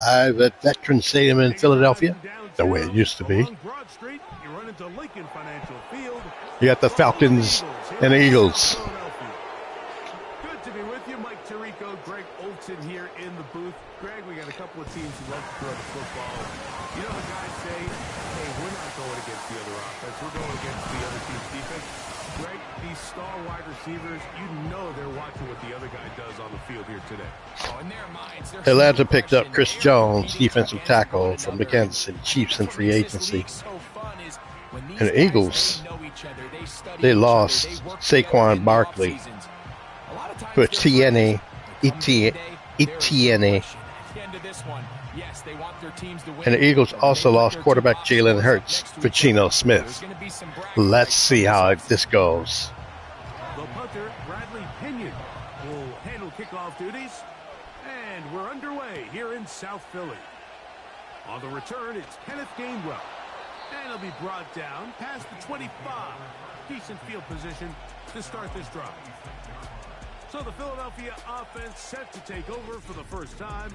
Live at Veterans Stadium in Philadelphia, the way it used to be. You got the Falcons and the Eagles. Good to be with you, Mike Tirico, Greg Olson here in the booth. Greg, we got a couple of teams who love to throw the football. You know, the guys say, hey, we're not going against the other offense. We're going against the other team's defense. Greg, these star wide receivers, you know they're watching what the other guy does on the field here today. Oh, in their minds, Atlanta picked up Chris Jones, defensive tackle from the Kansas City Chiefs in free agency. And the Eagles, they lost Saquon Barkley for Etienne. And the Eagles also lost quarterback Jalen Hurts for Geno Smith. Let's see how this goes. The punter, Bradley Pinion, will handle kickoff duties. And we're underway here in South Philly. On the return, it's Kenneth Gainwell. And he'll be brought down past the 25. Decent field position to start this drive. So the Philadelphia offense set to take over for the first time.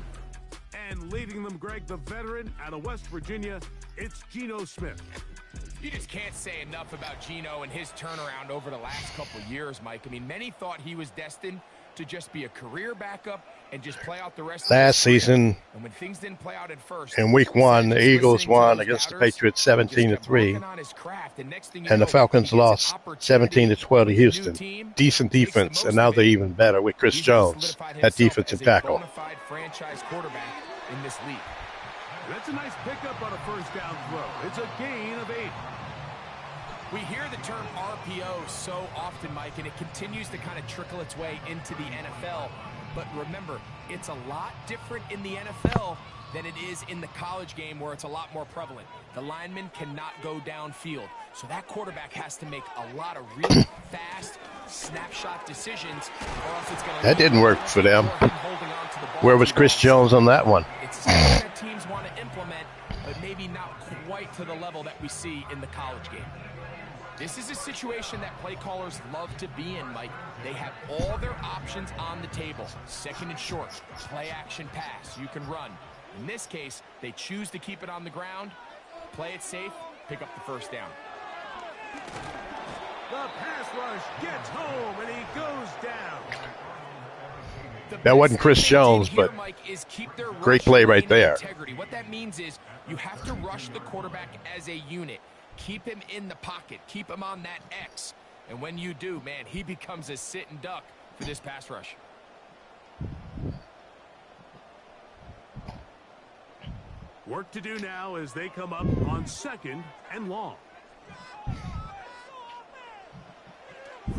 And leading them, Greg, the veteran out of West Virginia, it's Geno Smith. You just can't say enough about Geno and his turnaround over the last couple of years, Mike. I mean, many thought he was destined to just be a career backup and just play out the rest last season. And when things didn't play out at first, in week one, the Eagles won against the Patriots 17-3, and the Falcons lost 17-12 to Houston. Decent defense, and now they're even better with Chris Jones at defensive tackle. Franchise quarterback in this league. That's a nice pickup on a first down throw. It's a gain of 8. We hear the term RPO so often, Mike, and it continues to kind of trickle its way into the NFL. But remember, it's a lot different in the NFL than it is in the college game where it's a lot more prevalent. The lineman cannot go downfield. So that quarterback has to make a lot of really fast snapshot decisions, or else it's going to... That didn't work for them. Where was Chris Jones on that one? It's something that teams want to implement, but maybe not quite to the level that we see in the college game. This is a situation that play callers love to be in, Mike. They have all their options on the table. Second and short, play action pass, you can run. In this case, they choose to keep it on the ground, play it safe, pick up the first down. The pass rush gets home, and he goes down. That wasn't Chris Jones, but great play right there. What that means is you have to rush the quarterback as a unit. Keep him in the pocket. Keep him on that X. And when you do, man, he becomes a sitting duck for this pass rush. Work to do now as they come up on 2nd and long.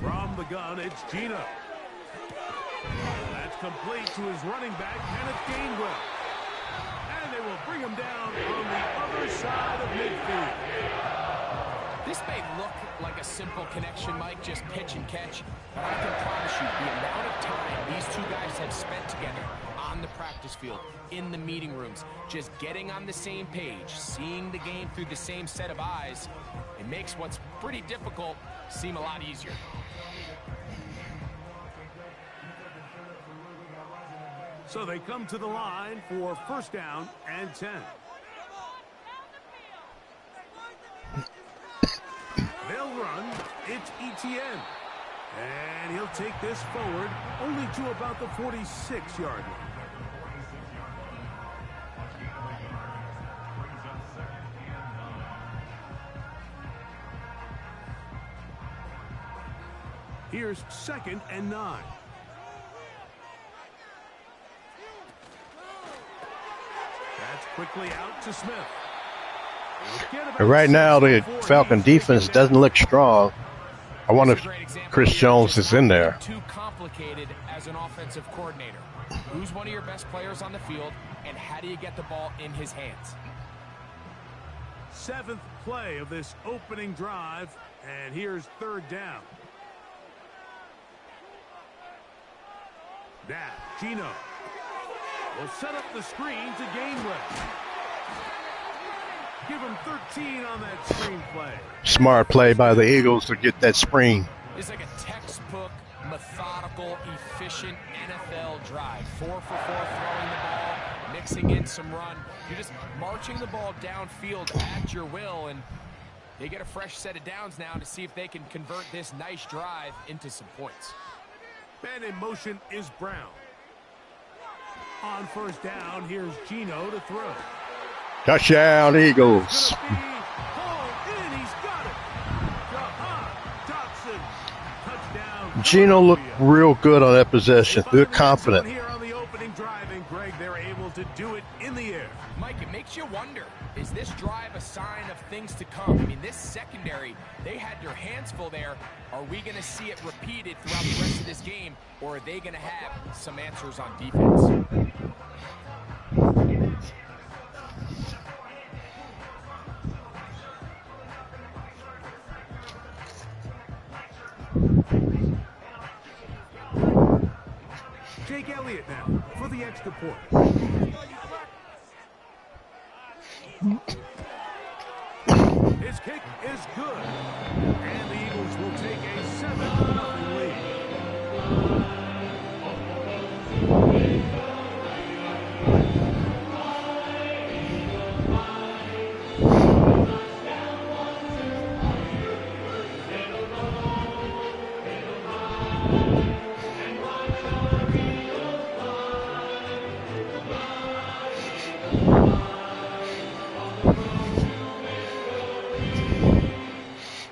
From the gun, it's Geno. That's complete to his running back, Kenneth Gainwell. And they will bring him down on the other side of midfield. This may look like a simple connection, Mike, just pitch and catch, but I can promise you the amount of time these two guys have spent together on the practice field, in the meeting rooms, just getting on the same page, seeing the game through the same set of eyes, it makes what's pretty difficult seem a lot easier. So they come to the line for first down and 10. They'll run. It's Etienne. And he'll take this forward only to about the 46-yard line. Here's 2nd and 9. That's quickly out to Smith. Right now, the Falcon defense doesn't look strong. I wonder if Chris Jones is in there. Too complicated as an offensive coordinator. Who's one of your best players on the field, and how do you get the ball in his hands? 7th play of this opening drive, and here's 3rd down. Now, Geno will set up the screen to Gainwell. Give him 13 on that screen play. Smart play by the Eagles to get that screen. It's like a textbook, methodical, efficient NFL drive. 4 for 4 throwing the ball, mixing in some run. You're just marching the ball downfield at your will, and they get a fresh set of downs now to see if they can convert this nice drive into some points. And in motion is Brown. On first down, here's Gino to throw. Touchdown, Eagles. Gino looked real good on that possession. Good, confident. Here on the opening drive, and Greg, they're able to do it in the air. Mike, it makes you wonder, is this drive a sign of things to come? I mean, this secondary, they had their hands full there. Are we going to see it repeated throughout the rest of this game, or are they going to have some answers on defense? Jake Elliott now for the extra point. His kick is good. And the Eagles will take a 7-0 lead.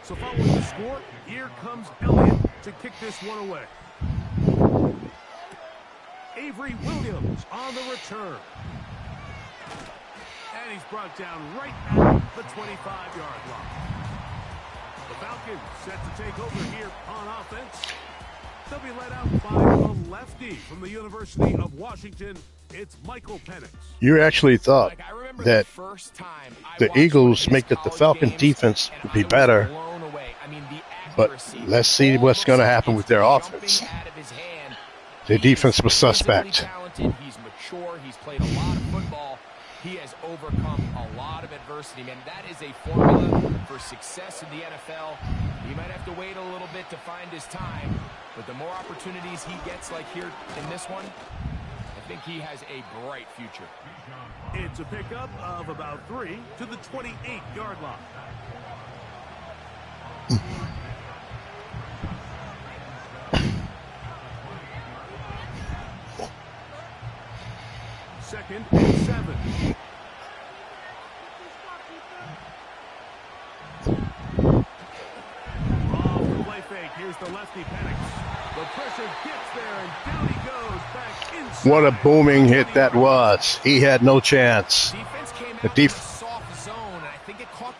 So following the score, here comes Elliott to kick this one away. Avery Williams on the return. And he's brought down right at the 25-yard line. The Falcons set to take over here on offense. They'll be led out by a lefty from the University of Washington. It's Michael Penix. You actually thought that the Eagles make that the Falcon defense would be better, but let's see what's going to happen with their offense. Their defense was suspect. He's mature. He's played a lot of football. He has overcome a lot of adversity, man. That is a formula for success in the NFL. He might have to wait a little bit to find his time, but the more opportunities he gets like here in this one, I think he has a bright future. It's a pickup of about 3 to the 28-yard line. Second and 7. Off the play fake. Here's the lefty Penix. The pressure gets there, and down he goes back inside. What a booming hit that was. He had no chance. The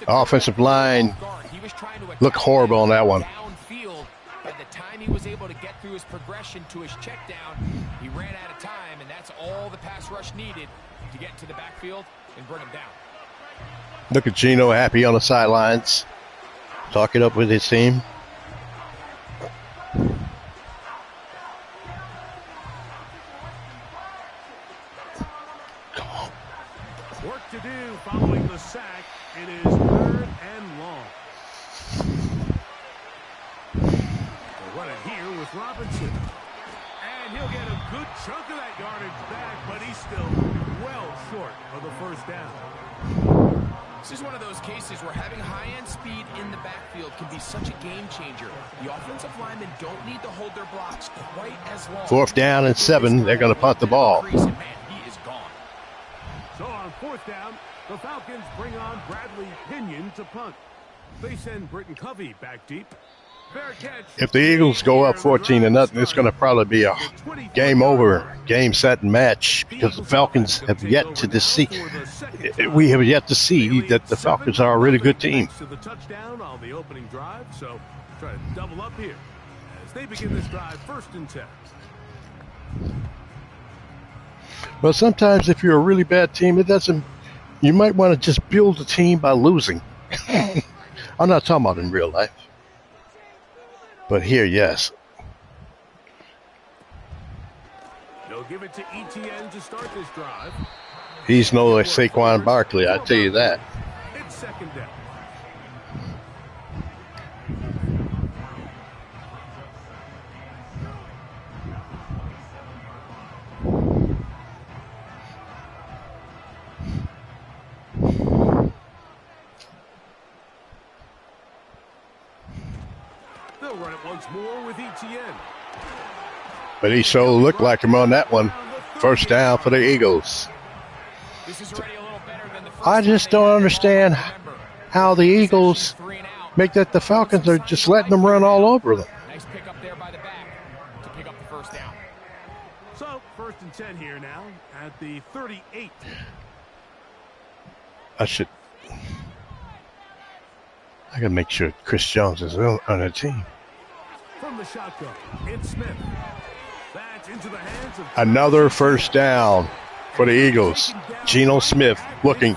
offensive line looked horrible on that one. By the time he was able to get through his progression to his check down, he ran out of time, and that's all the pass rush needed to get to the backfield and bring him down. Look at Gino happy on the sidelines, talking up with his team. Work to do following the sack. It is 3rd and long. They'll run it here with Robinson. And he'll get a good chunk of that yardage back, but he's still well short of the first down. This is one of those cases where having high-end speed in the backfield can be such a game changer. The offensive linemen don't need to hold their blocks quite as long. 4th down and 7. They're going to punt the ball. Man, he is gone. So on 4th down, the Falcons bring on Bradley Pinion to punt. They send Britton Covey back deep. Fair catch. If the Eagles go up 14-0, it's going to probably be a game over, game, set, and match, because the Falcons have yet to see. We have yet to see that the Falcons are a really good team. To the touchdown on the opening drive, so try to double up here as they begin this drive 1st and 10. Well, sometimes if you're a really bad team, it doesn't. You might want to just build a team by losing. I'm not talking about in real life. But here, yes. They'll give it to ETN to start this drive. He's no Saquon Barkley, I tell you that. It's 2nd down. They'll run it once more with Etienne. But he sure looked like him on that one. First down for the Eagles. I just don't understand how the Eagles make that the Falcons are just letting them run all over them. Nice pick up there by the back to pick up the first down. So, 1st and 10 here now at the 38. I gotta make sure Chris Jones is on the team. From the shotgun, it's Smith. That's into the hands of Another first down for the Eagles. Geno Smith looking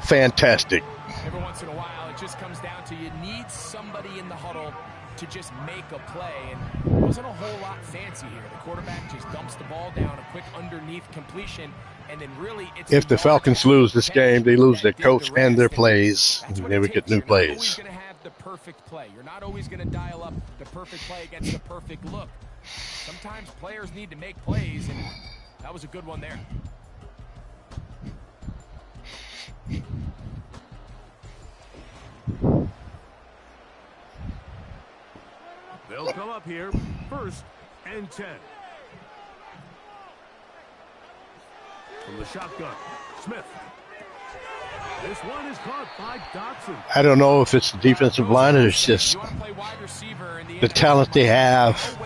fantastic. Every once in a while, it just comes down to you need somebody in the huddle to just make a play. And it wasn't a whole lot fancy here. The quarterback just dumps the ball down, a quick underneath completion, and then really it's if the Falcons lose this game, they lose their coach and their plays, and then we get new plays. You're not always going to have the perfect play. You're not always going to dial up the perfect play against the perfect look. Sometimes players need to make plays, and that was a good one there. They'll come up here, 1st and 10. From the shotgun, Smith. This one is caught by Dotson. I don't know if it's the defensive line or it's just the talent they have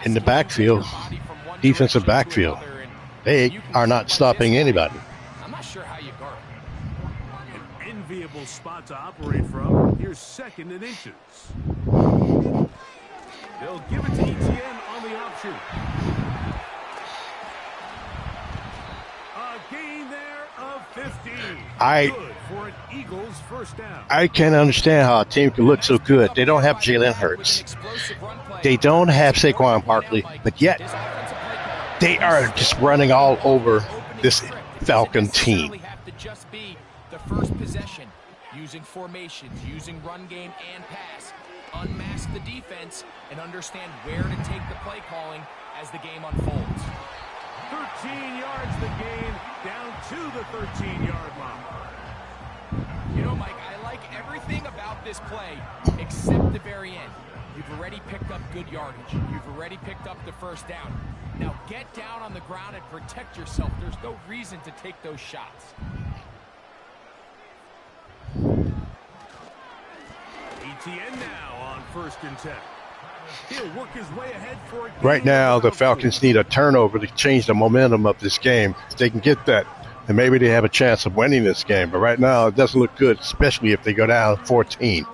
in the backfield, defensive backfield. They are not stopping anybody. I'm not sure how you guard. An enviable spot to operate from. Here's 2nd and inches. They'll give it to Etienne on the option. A gain there of 15. Good for an Eagles first down. I can't understand how a team can look so good. They don't have Jalen Hurts. They don't have Saquon Barkley, but yet they are just running all over this Falcon team. The first possession, using formations, using run game and pass, unmask the defense, and understand where to take the play calling as the game unfolds. 13 yards the gain, down to the 13-yard line. You know, Mike, I like everything about this play except the very end. You've already picked up good yardage. You've already picked up the first down. Now get down on the ground and protect yourself. There's no reason to take those shots. Etienne now on 1st and 10. He'll work his way ahead for a Right now, the Falcons need a turnover to change the momentum of this game. If they can get that, then maybe they have a chance of winning this game. But right now, it doesn't look good, especially if they go down 14.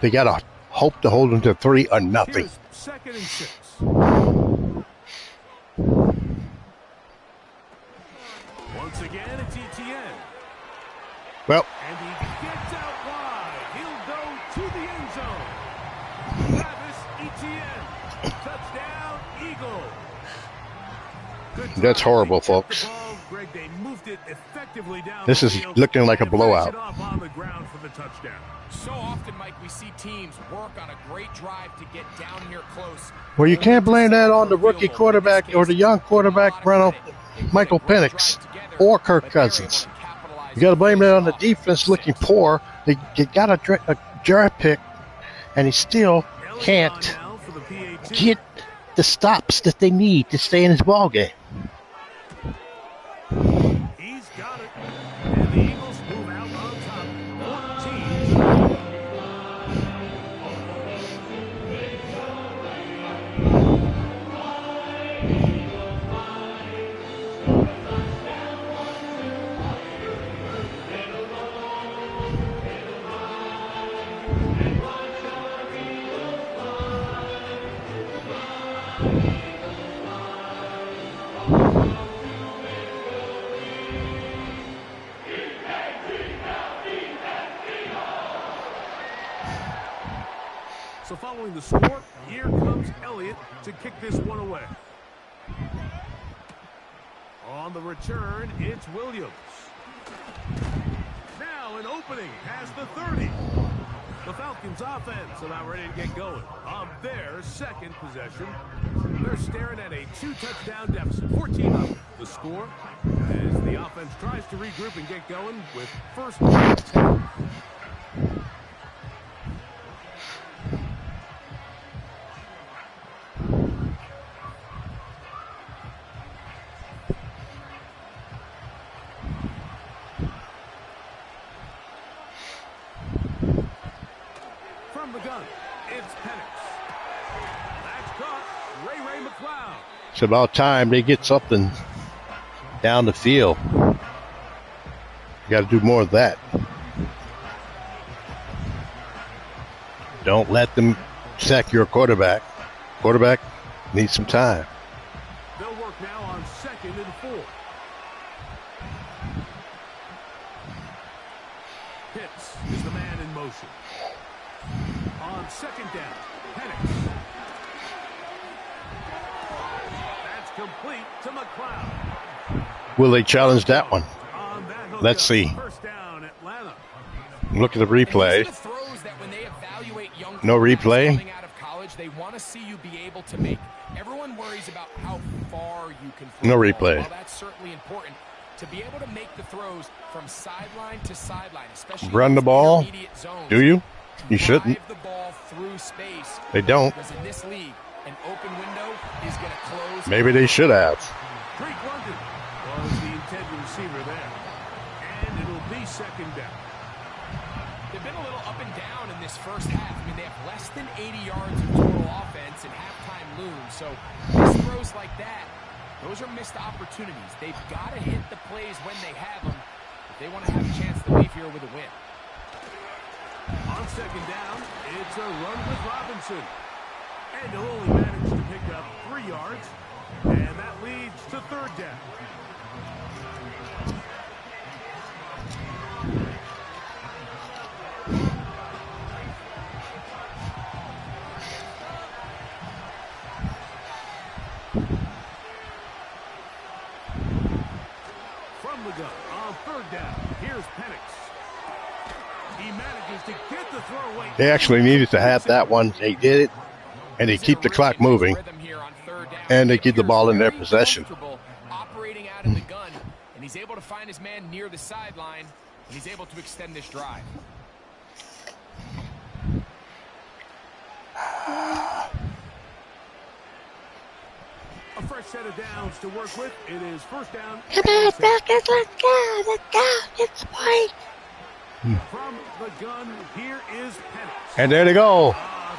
They got to hope to hold them to 3 or nothing. Here's 2nd and 6. Once again, it's Etienne. Well, And he gets out wide. He'll go to the end zone. Travis Etienne. Touchdown, Eagles. Good that's try. horrible, They kept folks. the ball. Greg, they moved it effectively down This the is field looking like a and finished blowout. it off on the ground for the touchdown. So often, Mike, we see teams work on a great drive to get down here close. Well, you can't blame that on the rookie quarterback or the young quarterback, Michael Penix, or Kirk Cousins. You got to blame that on the defense looking poor. They got a draft pick, and he still can't Now for the PAT. get the stops that they need to stay in his ball game. He's got it. And the Eagles move out on top. 14. So following the score, here comes Elliott to kick this one away. On the return, it's Williams. Now an opening past the 30. The Falcons offense about ready to get going. On their 2nd possession, they're staring at a 2-touchdown deficit, 14-0. The score as the offense tries to regroup and get going with 1st and 10. It's about time they get something down the field. You got to do more of that. Don't let them sack your quarterback. Quarterback needs some time. They'll work now on 2nd and 4. Pitts is the man in motion. On 2nd down, Penix. That's complete to McLeod. Will they challenge that one? Let's see. First down, Atlanta. Look at the replay. No replay. Coming out of college, they want to see you be able to make. Everyone worries about how far you can throw. No replay. Well, that's certainly important to be able to make the throws from sideline to sideline, especially run the ball. Do you? You shouldn't. The ball through space. They don't. Because in this league, an open window is going to close. Maybe they should have. Drake London was the intended receiver there. And it'll be 2nd down. They've been a little up and down in this first half. I mean, they have less than 80 yards of total offense and halftime looms. So these throws like that, those are missed opportunities. They've got to hit the plays when they have them if they want to have a chance to leave here with a win. On 2nd down, it's a run with Robinson. And he'll only manage to pick up 3 yards. And that leads to 3rd down. From the gun on 3rd down, here's Penix. He manages to get the throw away. They actually needed to have that one. They did it, and they keep the clock moving, and they keep the ball in their possession. Operating out of the gun, and he's able to find his man near the sideline, and he's able to extend this drive. A fresh set of downs to work with. It is 1st down. Come on, Falcons, let's go, get the point. From the gun, here is Penix. And there they go.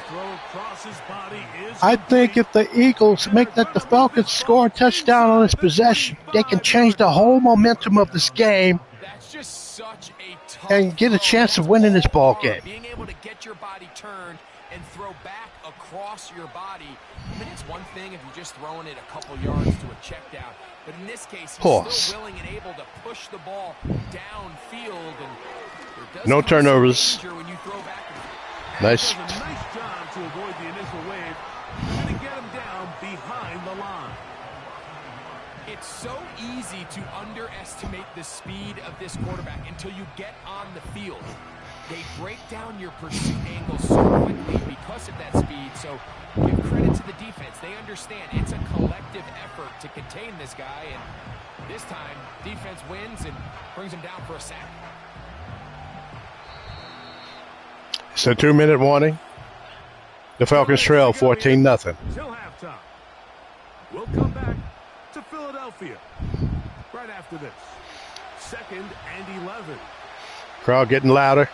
Throw across his body is I think if the Eagles make that the Falcons score a touchdown on this possession, they can change the whole momentum of this game That's just such a tough and get a chance of winning this ball game. Being able to get your body turned and throw back across your body. I mean, it's one thing if you're just throwing it a couple yards to a check down. But in this case, he's still willing and able to push the ball downfield. And no turnovers. when you throw back. Nice. a nice job to avoid the initial wave and to get him down behind the line. It's so easy to underestimate the speed of this quarterback until you get on the field. They break down your pursuit angle so quickly because of that speed. So give credit to the defense. They understand it's a collective effort to contain this guy. And this time, defense wins and brings him down for a sack. It's a 2-minute warning. The Falcons trail 14-0. Till halftime. We'll come back to Philadelphia right after this. 2nd and 11. Crowd getting louder.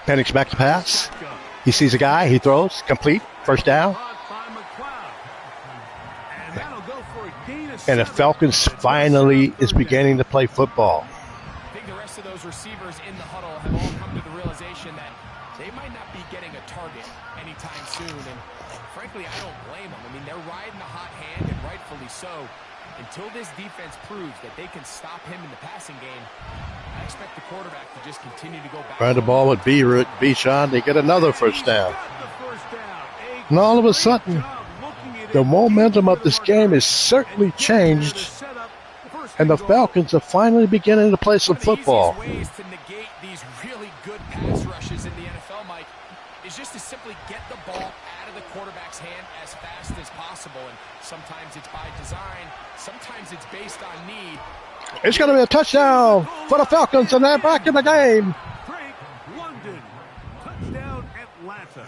Penix back to pass. He sees a guy. He throws. Complete. First down. And the Falcons finally is beginning to play football. I think the rest of those receivers in the huddle have all come to the realization that they might not be getting a target anytime soon. And frankly, I don't blame them. I mean, they're riding a hot hand, and rightfully so. Until this defense proves that they can stop him in the passing game, I expect the quarterback to just continue to go back. Trying the ball with Bichon. They get another first down. And all of a sudden, the momentum of this game is certainly changed. And the Falcons are finally beginning to play some football. Ways to negate these really good pass rushes in the NFL, Mike, is just to simply get the ball out of the quarterback's hand as fast as possible. And sometimes it's by design, sometimes it's based on need. It's going to be a touchdown for the Falcons, and they're back in the game. London, touchdown Atlanta.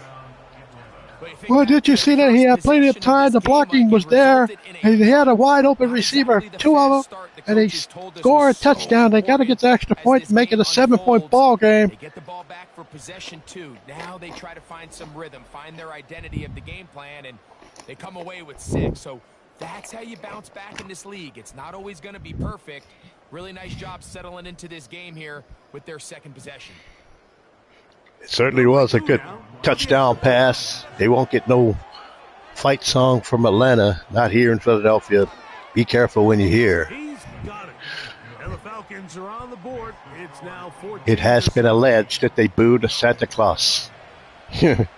Well, did you see that? He had plenty of time. The blocking was there. And he had a wide open receiver, 2 of them, and he scored a touchdown. They got to get the extra point to make it a 7-point ball game. They get the ball back for possession 2. Now they try to find some rhythm, find their identity of the game plan, and They come away with 6, so that's how you bounce back in this league. It's not always going to be perfect. Really nice job settling into this game here with their second possession. It certainly was a good touchdown pass. They won't get no fight song from Atlanta, not here in Philadelphia. Be careful when you hear. He's got it. And the Falcons are on the board. It's now 14. It has been alleged that they booed Santa Claus. Here.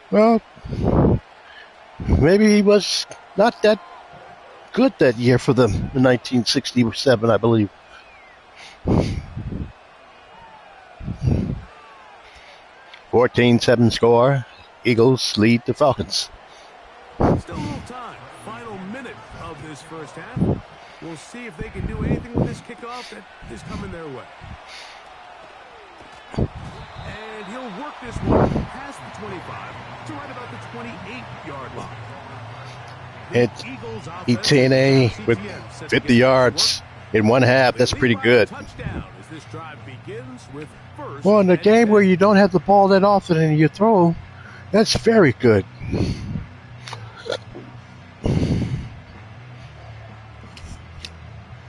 Well, maybe he was not that good that year for them in 1967, I believe. (14-7) score. Eagles lead the Falcons. Still a little time. Final minute of this first half. We'll see if they can do anything with this kickoff that is coming their way. And he'll work this one past the 25 to right about the 28-yard line. It's Etienne with 50 yards in one half. That's pretty good. Well, in a game where you don't have the ball that often and you throw, that's very good.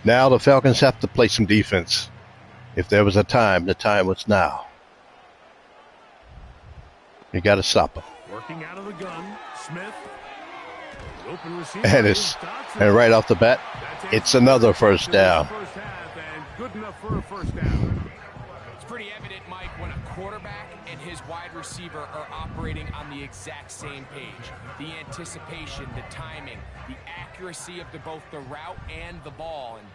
Now the Falcons have to play some defense. If there was a time, the time was now. You got to stop them. Working out of the gun, Smith. Open receiver, and right off the bat, it's another first down. Good enough for a first down. It's pretty evident, Mike, when a quarterback and his wide receiver are operating on the exact same page. The anticipation, the timing, the accuracy of both the route and the ball. And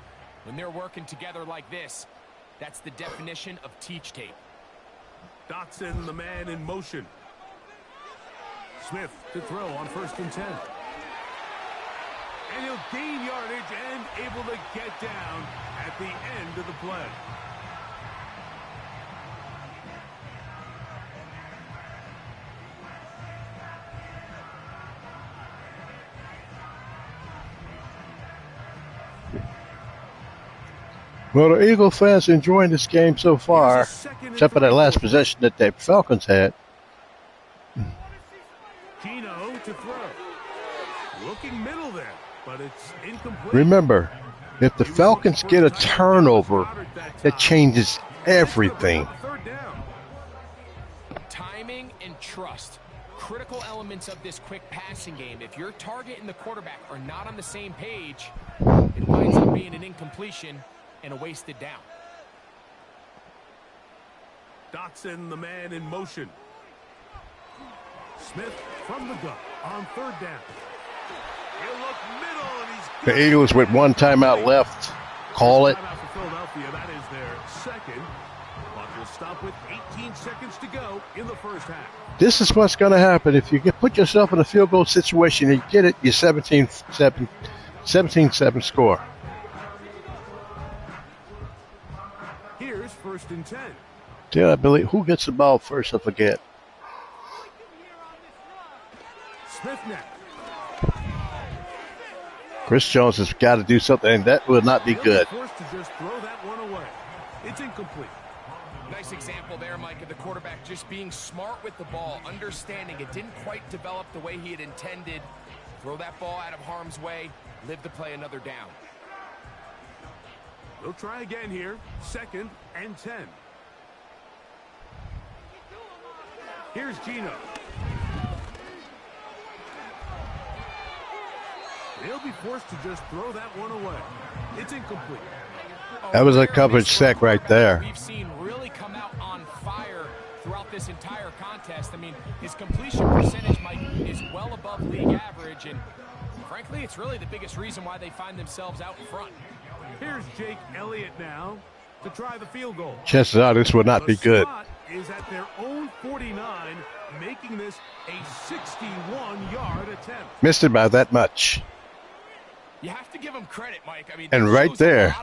when they're working together like this, that's the definition of teach tape. Dotson, the man in motion. Smith to throw on 1st and 10. And he'll gain yardage and able to get down at the end of the play. Well, the Eagle fans enjoying this game so far, except for that last possession that the Falcons had. Gino to throw. Looking middle there, but it's incomplete. Remember, if the Falcons get a turnover, that changes everything. Timing and trust, critical elements of this quick passing game. If your target and the quarterback are not on the same page, it winds up being an incompletion and a wasted down. Dotson, the man in motion. Smith from the gun on 3rd down. He'll look middle, and he's The Eagles with one timeout left. Call it. Timeout for Philadelphia. That is their second. Clock will stop with 18 seconds to go in the first half. This is what's going to happen. If you put yourself in a field goal situation and you get it, you're 17-7 score. Here's 1st and 10. Yeah, I believe. Who gets the ball first? I forget. Smith next. Chris Jones has got to do something, and that will not be good. Forced to just throw that one away. It's incomplete. Nice example there, Mike, of the quarterback just being smart with the ball, understanding it didn't quite develop the way he had intended. Throw that ball out of harm's way, live to play another down. They'll try again here. 2nd and 10. Here's Gino. They'll be forced to just throw that one away. It's incomplete. That was a coverage sack right there. We've seen really come out on fire throughout this entire contest. I mean, his completion percentage, Mike, is well above league average, and frankly, it's really the biggest reason why they find themselves out in front. Here's Jake Elliott now to try the field goal. Chances are this will not be good. The spot is at their own 49, making this a 61-yard attempt. Missed it by that much. You have to give them credit, Mike. I mean, And right there,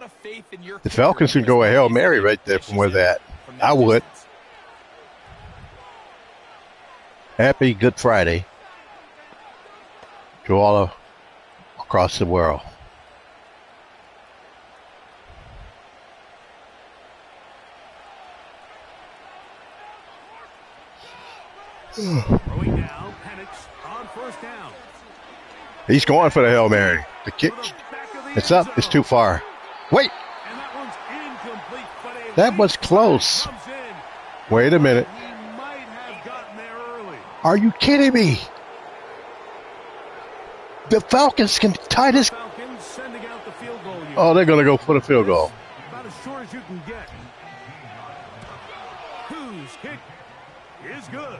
the Falcons can go a Hail Mary right there from where they're at. I would. Happy Good Friday to all across the world. Throwing down, Penix on first down. He's going for the Hail Mary. The kick, it's up. It's too far. Wait. And that one's incomplete, but that was close. Wait a minute. He might have gotten there early. Are you kidding me? The Falcons can tie this. Falcons sending out the field goal unit. Oh, they're going to go for the field goal. About as short as you can get. Whose kick is good.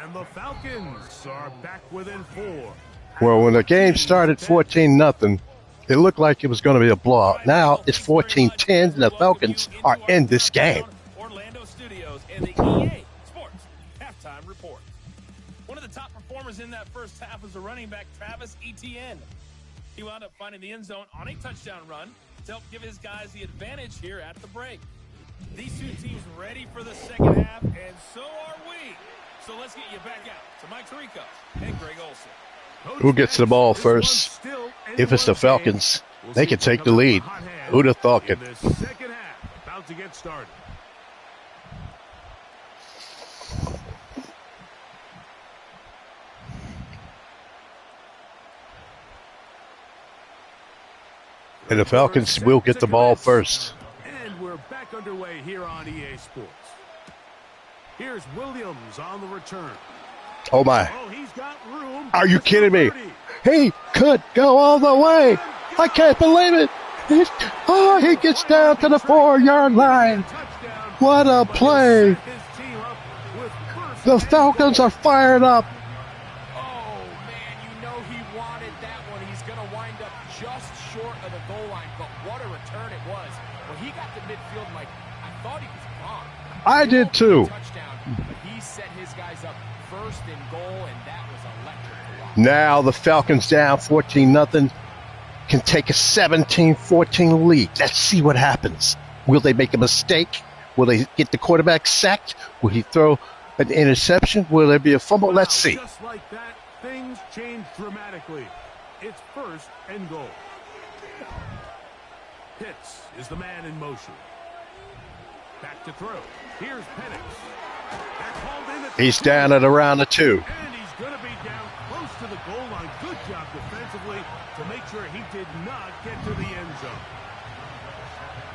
And the Falcons are back within 4. Well, when the game started 14-0, it looked like it was going to be a blowout. Now it's 14-10, and the Falcons are in this game. Orlando Studios and the EA Sports halftime report. One of the top performers in that first half was the running back Travis Etienne. He wound up finding the end zone on a touchdown run to help give his guys the advantage here at the break. These two teams ready for the second half, and so are we. So let's get you back out to Mike Tirico and Greg Olson. Who gets the ball first? If it's the Falcons, they can take the lead. Who'd have thought it? Second half about to get started. And the Falcons will get the ball first. And we're back underway here on EA Sports. Here's Williams on the return. Oh, my. Oh, he's got room. Are you kidding me? He could go all the way. I can't believe it. He gets down to the 4-yard line. What a play. The Falcons are fired up. Oh, man, you know he wanted that one. He's going to wind up just short of the goal line, but what a return it was. When he got to midfield, Mike, I thought he was gone. I did too. Touchdown, but he set his guys up first and goal, and that was electric to watch. Now the Falcons down 14-0 can take a 17-14 lead. Let's see what happens. Will they make a mistake? Will they get the quarterback sacked? Will he throw an interception? Will there be a fumble? Let's see. Just like that, things change dramatically. It's first and goal. Pitts is the man in motion. Back to throw. Here's Penix. He's down at around the 2. And he's going to be down close to the goal line. Good job defensively to make sure he did not get to the end zone.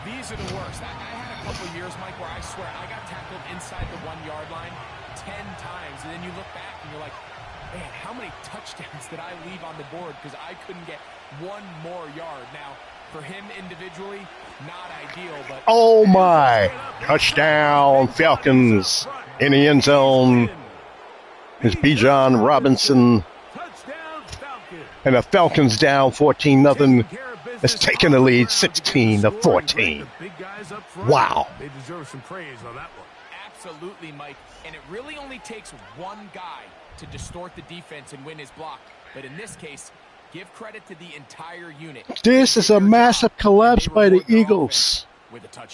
These are the worst. I had a couple of years, Mike, where I swear I got tackled inside the 1-yard line 10 times, and then you look back and you're like, man, how many touchdowns did I leave on the board because I couldn't get one more yard? Now, for him individually, not ideal, but... Oh, my. Touchdown, Falcons in the end zone. It's Bijan Robinson. And the Falcons down 14-0. It's taking the lead 16-14. Wow. They deserve some praise on that one. Absolutely, Mike. And it really only takes one guy to distort the defense and win his block. But in this case, give credit to the entire unit. This is a massive collapse by the Eagles.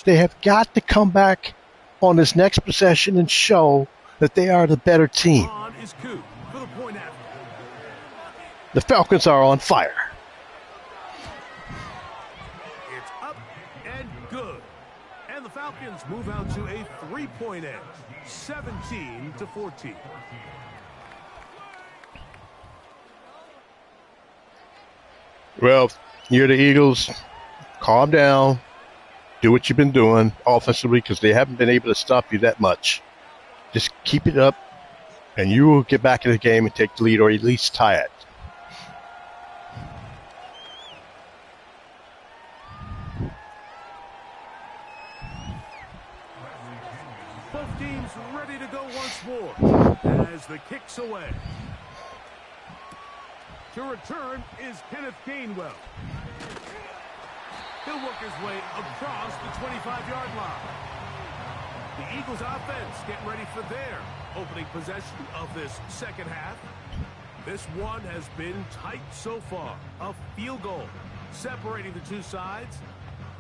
They have got to come back on this next possession and show that they are the better team. The Falcons are on fire. It's up and good. And the Falcons move out to a 3-point edge, 17-14. Well, you're the Eagles. Calm down. Do what you've been doing offensively because they haven't been able to stop you that much. Just keep it up, and you will get back in the game and take the lead or at least tie it. Both teams ready to go once more as the kick's away. To return is Kenneth Gainwell. He'll work his way across the 25-yard line. The Eagles offense getting ready for their opening possession of this second half. This one has been tight so far. A field goal separating the two sides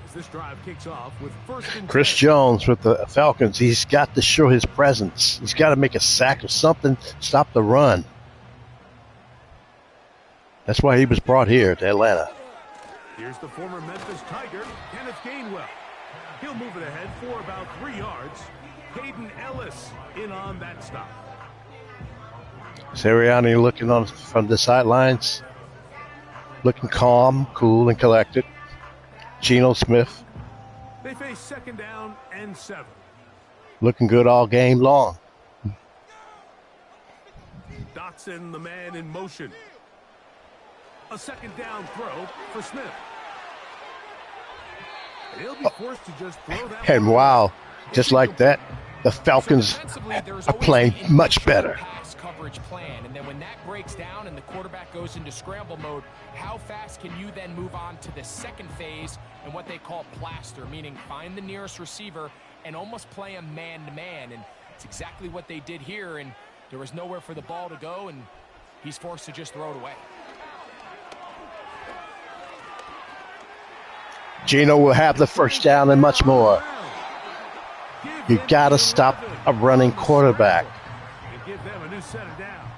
as this drive kicks off with first and Chris 10. Jones with the Falcons. He's got to show his presence. He's got to make a sack or something, stop the run. That's why he was brought here to Atlanta. Here's the former Memphis Tiger, Kenneth Gainwell. He'll move it ahead for about 3 yards. Hayden Ellis in on that stop. Sirianni looking on from the sidelines, looking calm, cool, and collected. Geno Smith. They face 2nd down and 7. Looking good all game long. Dotson, the man in motion. A 2nd down throw for Smith. And he'll be forced to just throw that. And wow, just like that, the Falcons are playing much better. Coverage plan, and then when that breaks down and the quarterback goes into scramble mode, how fast can you then move on to the second phase and what they call plaster, meaning find the nearest receiver and almost play him man-to-man, and it's exactly what they did here, and there was nowhere for the ball to go, and he's forced to just throw it away. Geno will have the first down and much more. You got to stop a running quarterback. Give them a new set of downs.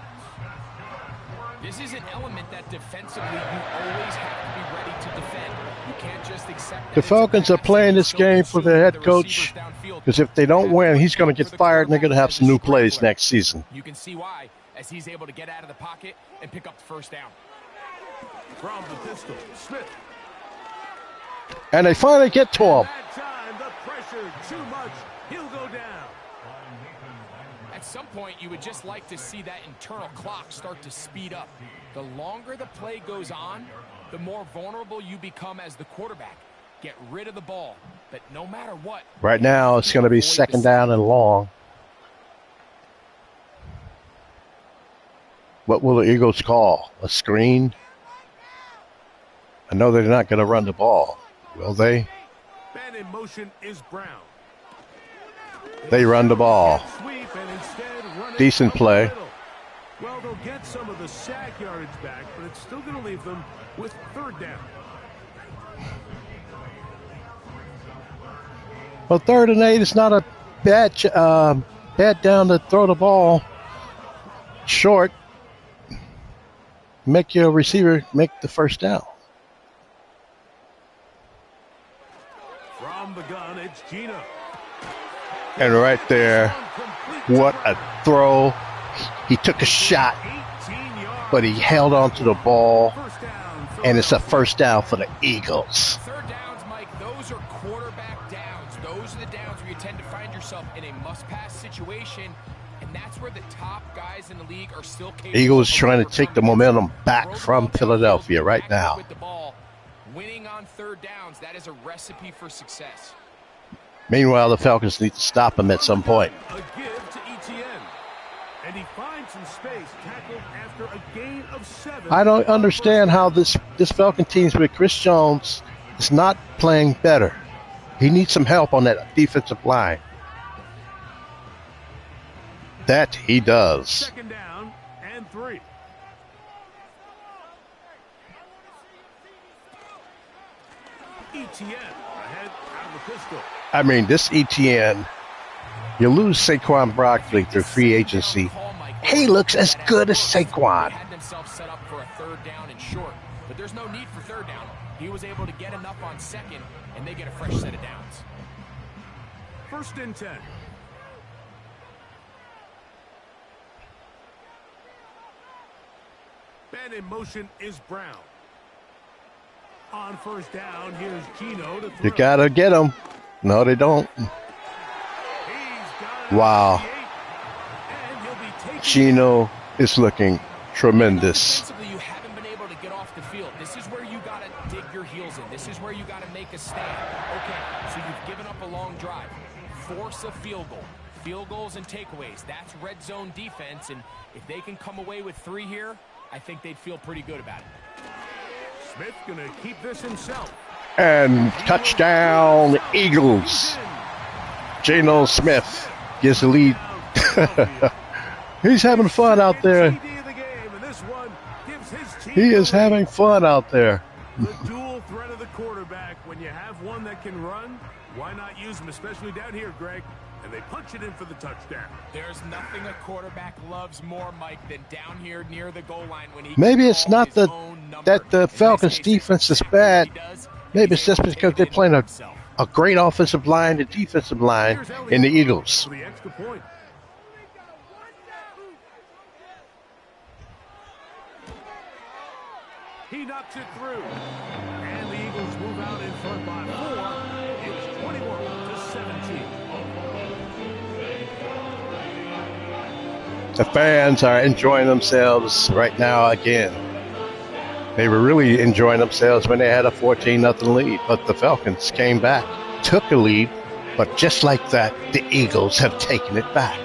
This is an element that defensively you always have to be ready to defend. You can't just accept that. The Falcons are playing this game for their head coach, because if they don't win, he's going to get fired and they're going to have some new plays next season. You can see why, as he's able to get out of the pocket and pick up the first down. From the pistol, Smith. And they finally get to him. That time, the pressure too much. He'll go down. At some point, you would just like to see that internal clock start to speed up. The longer the play goes on, the more vulnerable you become as the quarterback. Get rid of the ball, but no matter what. Right now, it's going to be 2nd down and long. What will the Eagles call? A screen? I know they're not going to run the ball, will they? Man in motion is Brown. They run the ball. Decent play. Well, they'll get some of the sack yardage back, but it's still going to leave them with 3rd down. Well, 3rd and 8 is not a bad down to throw the ball short. Make your receiver make the first down. From the gun, it's Geno. And right there, what a throw. He took a shot, but he held on to the ball, and it's a first down for the Eagles. 3rd downs, Mike, those are quarterback downs. Those are the downs where you tend to find yourself in a must-pass situation, and that's where the top guys in the league are still capable. Eagles trying to take the momentum back from Philadelphia right now. With the ball, winning on 3rd downs, that is a recipe for success. Meanwhile, the Falcons need to stop him at some point. A give to ETN. And he finds some space, tackled after a gain of 7. I don't understand how this Falcon team with Chris Jones is not playing better. He needs some help on that defensive line. That he does. 2nd down and 3. ETN ahead out of the pistol. I mean, this ETN, you lose Saquon Barkley through free agency. He looks as good as Saquon. Had themselves set up for a 3rd down and short, but there's no need for 3rd down. He was able to get enough on 2nd, and they get a fresh set of downs. 1st and 10. Man in motion is Brown. On 1st down, here's Geno to throw. You got to get him. No, they don't. Wow. Geno is looking tremendous. Defensively, you haven't been able to get off the field. This is where you got to dig your heels in. This is where you got to make a stand. Okay, so you've given up a long drive. Force a field goal. Field goals and takeaways. That's red zone defense, and if they can come away with 3 here, I think they'd feel pretty good about it. Smith going to keep this himself. And touchdown, Eagles. Geno Smith gives the lead. He's having fun out there. He is having fun out there. The dual threat of the quarterback. When you have one that can run, why not use him, especially down here, Greg? And they punch it in for the touchdown. There's nothing a quarterback loves more, Mike, than down here near the goal line when he Maybe it's not that the Falcons defense is bad. Maybe it's just because they're playing a great offensive line and defensive line in the Eagles. For the extra point. Puts it through. And the Eagles move out in front by 4. It's 21-17. The fans are enjoying themselves right now again. They were really enjoying themselves when they had a 14-0 lead, but the Falcons came back, took a lead, but just like that, the Eagles have taken it back.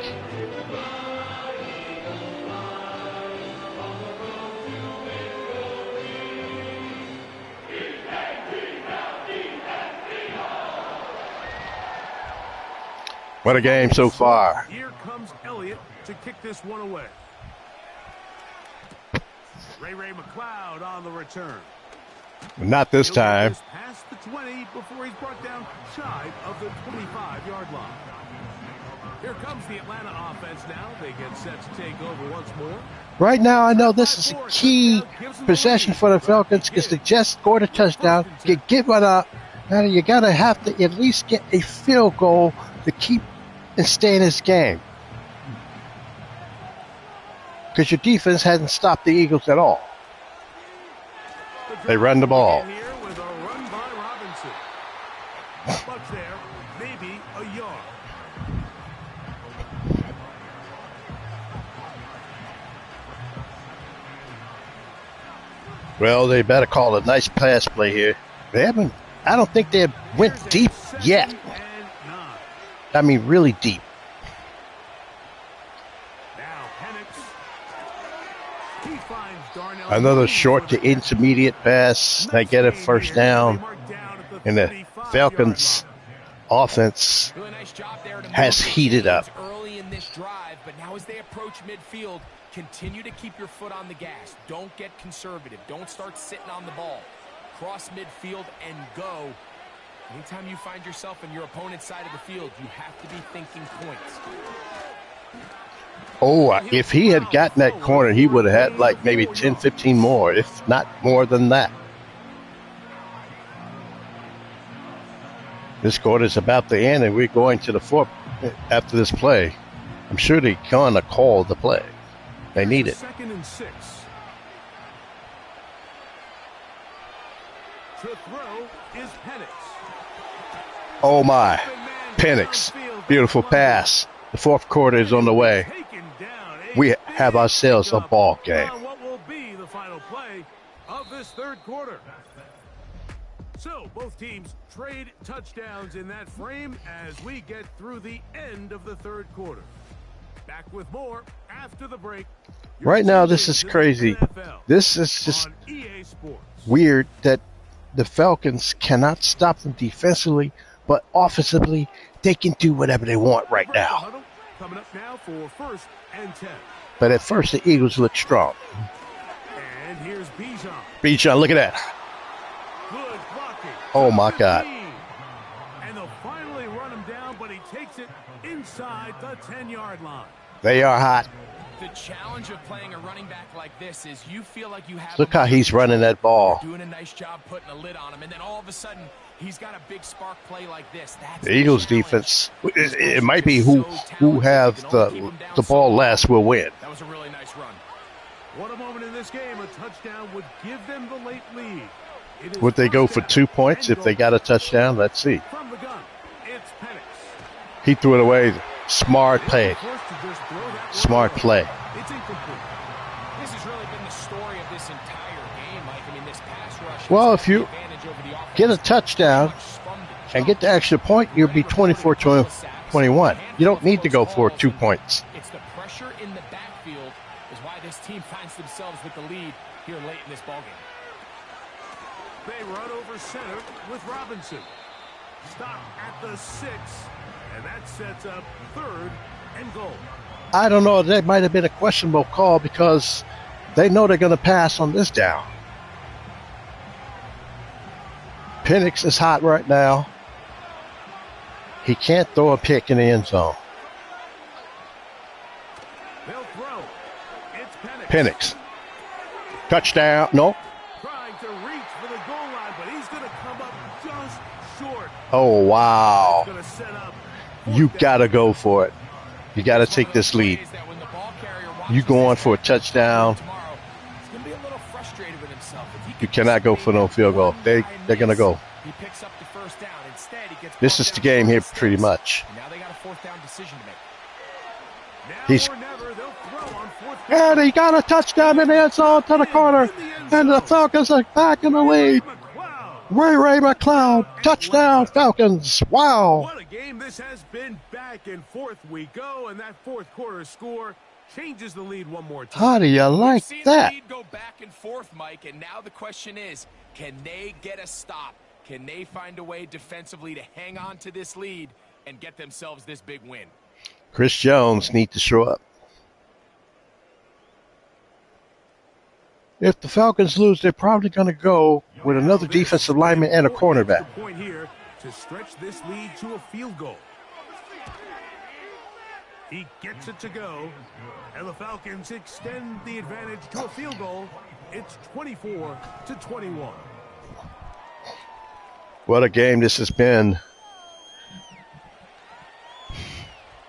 What a game so far. Here comes Elliott to kick this one away. Ray McLeod on the return. Not this time. Past the 20 before he's brought down shy of the 25-yard line. Here comes the Atlanta offense now. They get set to take over once more. Right now, I know this is a key possession for the Falcons because they just scored a touchdown. You give it up. Now you gotta have to at least get a field goal to keep and stay in this game. Because your defense hasn't stopped the Eagles at all. They run the ball. Here with a run by Robinson. Buck there, maybe a yard. Well, they better call a nice pass play here. They haven't. I don't think they went deep yet. I mean, really deep. Another short to intermediate pass. They get a first down. And the Falcons offense has heated up. Early in this drive, but now as they approach midfield, continue to keep your foot on the gas. Don't get conservative. Don't start sitting on the ball. Cross midfield and go. Anytime you find yourself in your opponent's side of the field, you have to be thinking points. Oh, if he had gotten that corner, he would have had like maybe 10, 15 more, if not more than that. This quarter is about to end, and we're going to the fourth after this play. I'm sure they're going to call the play. They need it. 2nd and 6. To throw is Penix. Oh, my. Penix. Beautiful pass. The fourth quarter is on the way. We have ourselves a ball game. What will be the final play of this third quarter? So both teams trade touchdowns in that frame as we get through the end of the third quarter. Back with more after the break. Right now, this is crazy. This is just weird that the Falcons cannot stop them defensively, but offensively, they can do whatever they want right now. Coming up now for 1st and 10. But at first, the Eagles look strong. And here's Bijan. Bijan, look at that. Good blocking. Oh, my God. And they'll finally run him down, but he takes it inside the 10-yard line. They are hot. The challenge of playing a running back like this is you feel like you have. Look how he's running that ball. Doing a nice job putting a lid on him, and then all of a sudden he's got a big spark play like this. That's the Eagles' defense. It might be who have the ball last will win. That was a really nice run. What a moment in this game! A touchdown would give them the late lead. Would they go for 2 points if they got a touchdown? Let's see. From the gun, it's Penix. He threw it away. Smart play. Smart play. It's incomplete. This has really been the story of this entire game, Mike. I mean, this pass rush. Well, if you get a touchdown and get the extra point, you'll be 24-21. You don't need to go for 2 points. It's the pressure in the backfield is why this team finds themselves with the lead here late in this ballgame. They run over center with Robinson. Stop at the 6, and that sets up 3rd and goal. I don't know. That might have been a questionable call because they know they're going to pass on this down. Penix is hot right now. He can't throw a pick in the end zone. They'll throw. It's Penix. Touchdown. No. Trying to reach for the goal line, but he's going to come up just short. Oh, wow. Going to set up. You got to go for it. You got to take this lead. You going for a touchdown. He's going to be a little frustrated with himself. If he You cannot go for no field goal. They're going to go. He picks up the first down. Instead, he gets This is the game here pretty much. Now they got a fourth down decision to make. He's Now or never, they'll throw on fourth and he got a touchdown in the end zone to the corner. And the Falcons are back in the lead. Ray McLeod, touchdown Falcons. Wow. What a game this has been. Back and forth we go, and that fourth quarter score changes the lead one more time. How do you like We've seen that? the lead go back and forth, Mike, and now the question is, can they get a stop? Can they find a way defensively to hang on to this lead and get themselves this big win? Chris Jones needs to show up. If the Falcons lose, they're probably going to go with another defensive lineman and a cornerback. Point here to stretch this lead to a field goal. He gets it to go, and the Falcons extend the advantage to a field goal. It's 24-21. What a game this has been.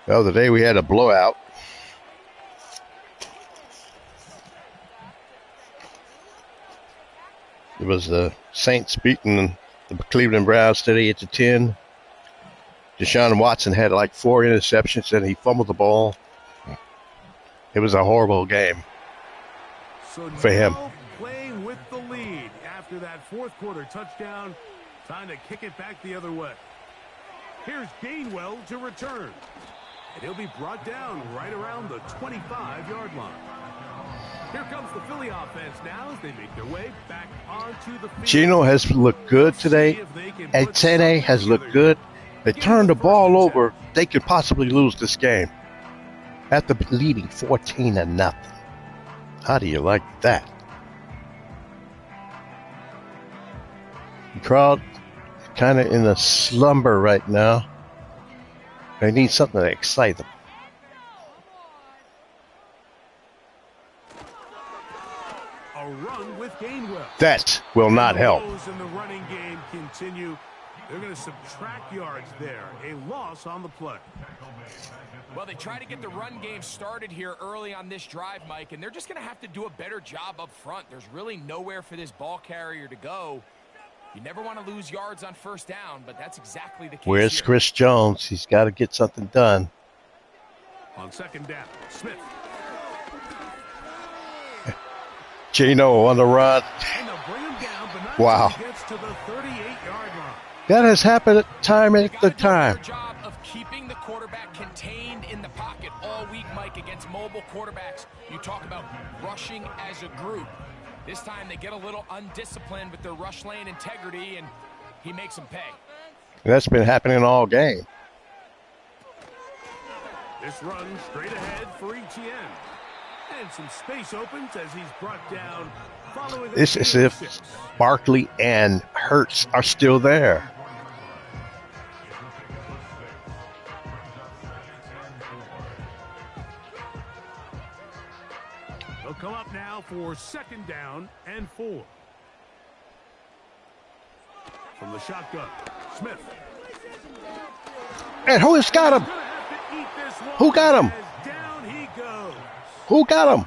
The other day we had a blowout. It was the Saints beating the Cleveland Browns 38-10. Deshaun Watson had like 4 interceptions and he fumbled the ball. It was a horrible game for him. Playing with the lead after that fourth quarter touchdown. Time to kick it back the other way. Here's Gainwell to return. And he'll be brought down right around the 25-yard line. Here comes the Philly offense now as they make their way back onto the field. Gino has looked good today. Etienne has looked good. They turn the ball over, they could possibly lose this game. After leading 14-0. How do you like that? The crowd kind of in a slumber right now. They need something to excite them. A run with Gainwell. That will not help. In the running game continue. They're going to subtract yards there. A loss on the play. Well, they try to get the run game started here early on this drive, Mike, and they're just going to have to do a better job up front. There's really nowhere for this ball carrier to go. You never want to lose yards on first down, but that's exactly the case. Where's here. Chris Jones? He's got to get something done. On second down, Smith. Gino on the run. And they'll bring him down, but not Wow. until he gets to the 38-yard line. That has happened time after time. Better job of keeping the quarterback contained in the pocket all week, Mike, against mobile quarterbacks. You talk about rushing as a group. This time they get a little undisciplined with their rush lane integrity, and he makes them pay. That's been happening all game. This run straight ahead for Etienne. And some space opens as he's brought down. Following It's as if Barkley and Hurts are still there. They'll come up now for second down and 4. From the shotgun, Smith. And who's got him? Who got him? Down he goes. Who got him?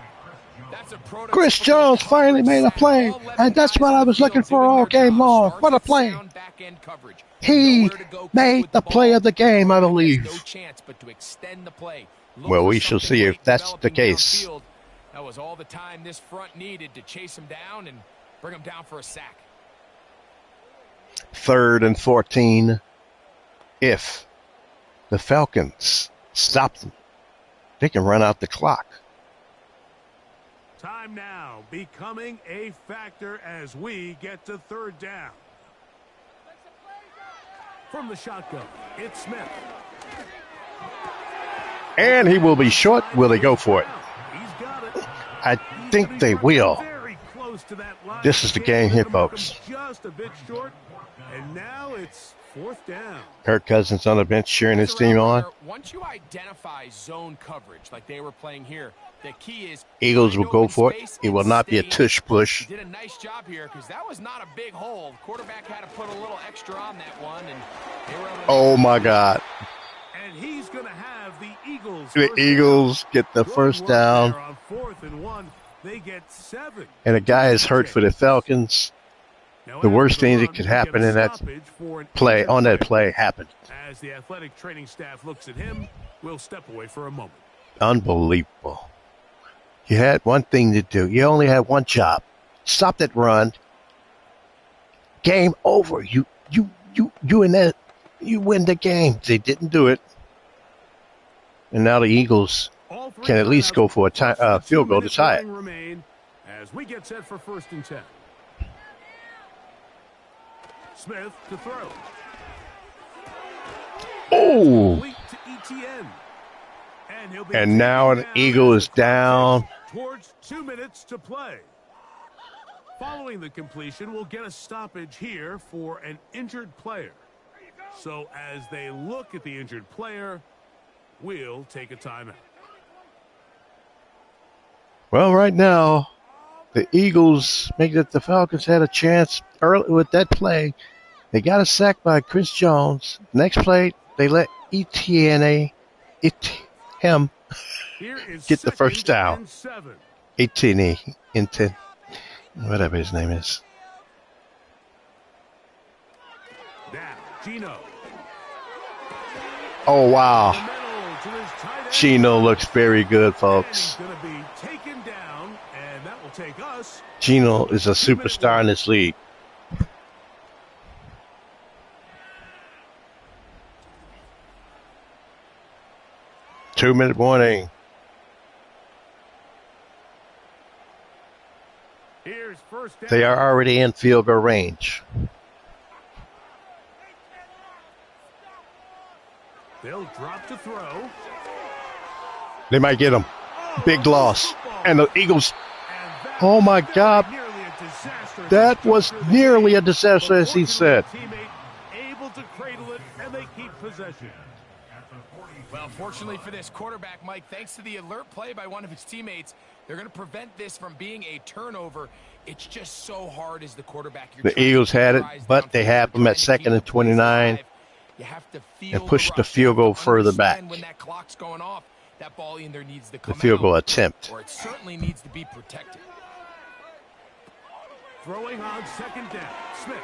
Chris Jones finally made a play, and that's what I was looking for all game long. What a play. He made the play of the game, I believe. Well, we shall see if that's the case. That was all the time this front needed to chase him down and bring him down for a sack. 3rd and 14. If the Falcons stop them, they can run out the clock. Time now becoming a factor as we get to 3rd down. From the shotgun, it's Smith. And he will be short. Will they go for it? He's got it. I think they will. Very close to that line. This is the game here, folks. Just a bit short, and now it's 4th down. Kirk Cousins on the bench cheering his team on. Once you identify zone coverage like they were playing here, the key is Eagles will go for it. It will not be a tush push. Did a nice job here because that was not a big hole. The quarterback had to put a little extra on that one, and they were able to Oh my God. And he's going to have the Eagles. The Eagles get the first down. On 4th and 1, they get 7. And a guy is hurt for the Falcons. The worst thing that could happen in that play, on that play, happened. As the athletic training staff looks at him, we'll step away for a moment. Unbelievable. You had one thing to do. You only had one job. Stop that run. Game over. You in that. You win the game. They didn't do it. And now the Eagles can at least go for a field goal to tie it. As we get set for 1st and 10. Smith to throw. Oh! And now an Eagle is down. Towards 2 minutes to play. Following the completion, we'll get a stoppage here for an injured player. So as they look at the injured player, we'll take a timeout. Well, right now, the Eagles make that the Falcons had a chance early with that play. They got a sack by Chris Jones. Next play, they let him get the first down. 18 whatever his name is. Now, Gino. Oh, wow. Gino looks very good, folks. Gino is a superstar in this league. Two-minute warning. They are already in field goal range. They'll drop to throw. They might get him. Big loss. And the Eagles, oh my God. That was nearly a disaster, as he said. Able to cradle it, and they keep possession. Well, fortunately for this quarterback, Mike, thanks to the alert play by one of his teammates, they're going to prevent this from being a turnover. It's just so hard as the quarterback. The Eagles had it, but they have them at 2nd and 29 and push the field goal further back. When that clock's going off, that ball either needs to come the field goal out, attempt. or it certainly needs to be protected. Throwing on 2nd down, Smith.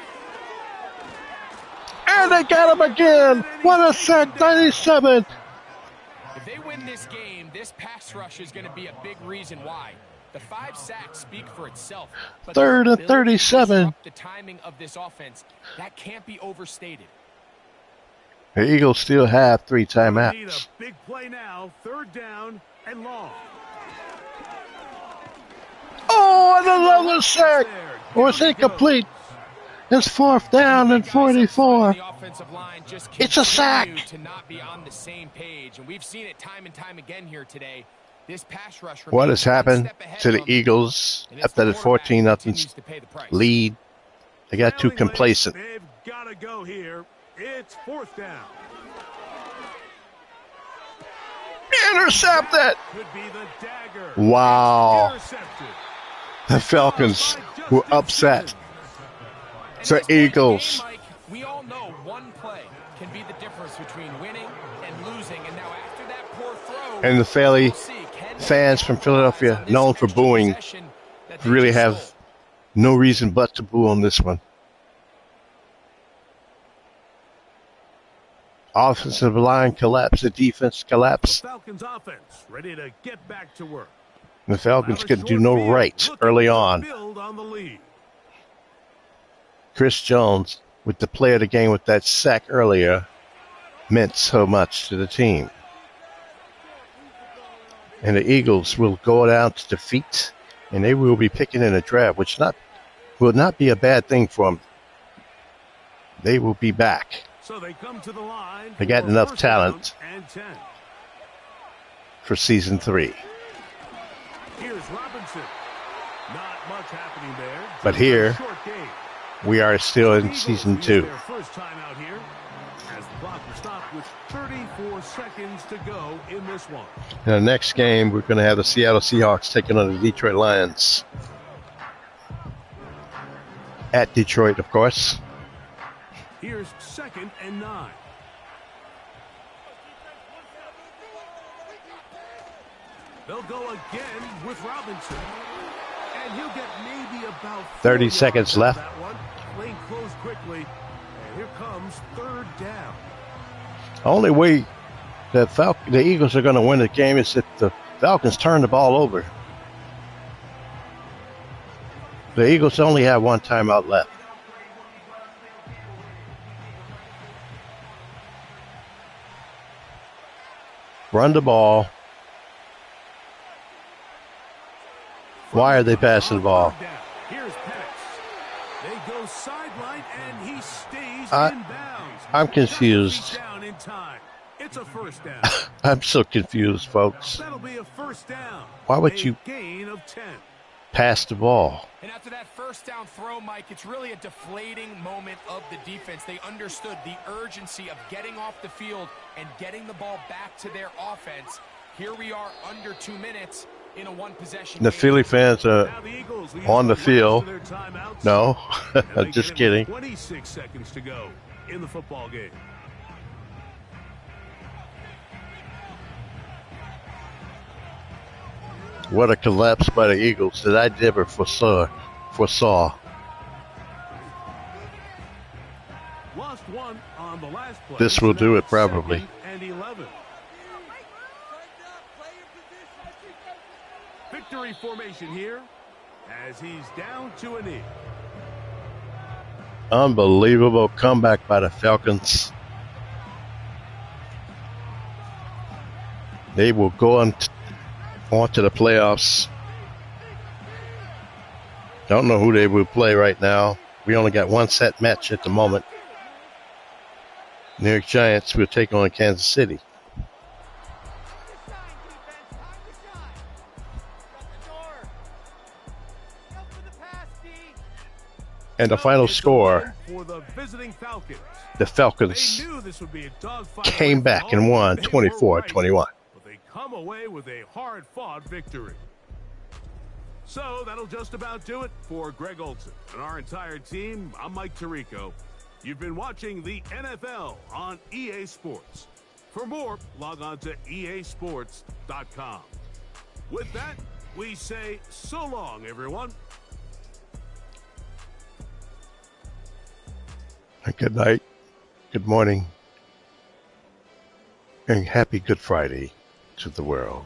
And they got him again. What a sack, 97. If they win this game, this pass rush is going to be a big reason why. The 5 sacks speak for itself. But 3rd and 37. The timing of this offense, that can't be overstated. The Eagles still have 3 timeouts. Need a big play now, 3rd down and long. Oh, and another sack. Was incomplete. It's 4th down and 44. It's a sack. To not be on the same page, and we've seen it time and time again here today. This pass rush. What has happened to the Eagles after the 14-0 lead? They got too complacent. They've got to go here. It's 4th down. Intercepted. Could be the dagger. Wow. The Falcons were upset. The Eagles. We all know one play can be the difference between winning and losing. And now after that poor throw, and the fans from Philadelphia, known for booing, really have no reason but to boo on this one. Offensive line collapse. The defense collapse. The Falcons offense ready to get back to work. The Falcons could do no right early on. Chris Jones, with the play of the game with that sack earlier, meant so much to the team. And the Eagles will go down to defeat, and they will be picking in a draft, which will not be a bad thing for them. They will be back. So they come to the line. They got enough talent for season 3. Here's Robinson. Not much happening there. But here, we are still in season 2. Their first time out here as the clock will stop with 34 seconds to go in this one. In the next game, we're going to have the Seattle Seahawks taking on the Detroit Lions. At Detroit, of course. Here's 2nd and 9. They'll go again with Robinson. And he'll get maybe about 30 seconds left. that one. Lane closed quickly. And here comes third down. Only way the Eagles are going to win the game is if the Falcons turn the ball over. The Eagles only have one timeout left. Run the ball. Why are they passing the ball? Here's Penix. They go sideline and he stays in bounds. I'm confused. Down in time. It's a first down. I'm so confused, folks. That'll be a first down. Why would you gain of 10. Pass the ball? And after that first down throw, Mike, it's really a deflating moment of the defense. They understood the urgency of getting off the field and getting the ball back to their offense. Here we are under 2 minutes in a one-possession The game. Philly fans are on the field. No, just kidding. 26 seconds to go in the football game. What a collapse by the Eagles that I never foresaw. Lost one on the last play. This will do it probably. 2nd and 11. Victory formation here as he's down to a knee. Unbelievable comeback by the Falcons. They will go on to the playoffs. Don't know who they will play right now. We only got one set match at the moment. New York Giants will take on Kansas City. And the final score, for the visiting Falcons. The Falcons came back and won 24-21. But they come away with a hard-fought victory. So that'll just about do it for Greg Olson and our entire team. I'm Mike Tirico. You've been watching the NFL on EA Sports. For more, log on to easports.com. With that, we say so long, everyone. Good night, good morning, and happy Good Friday to the world.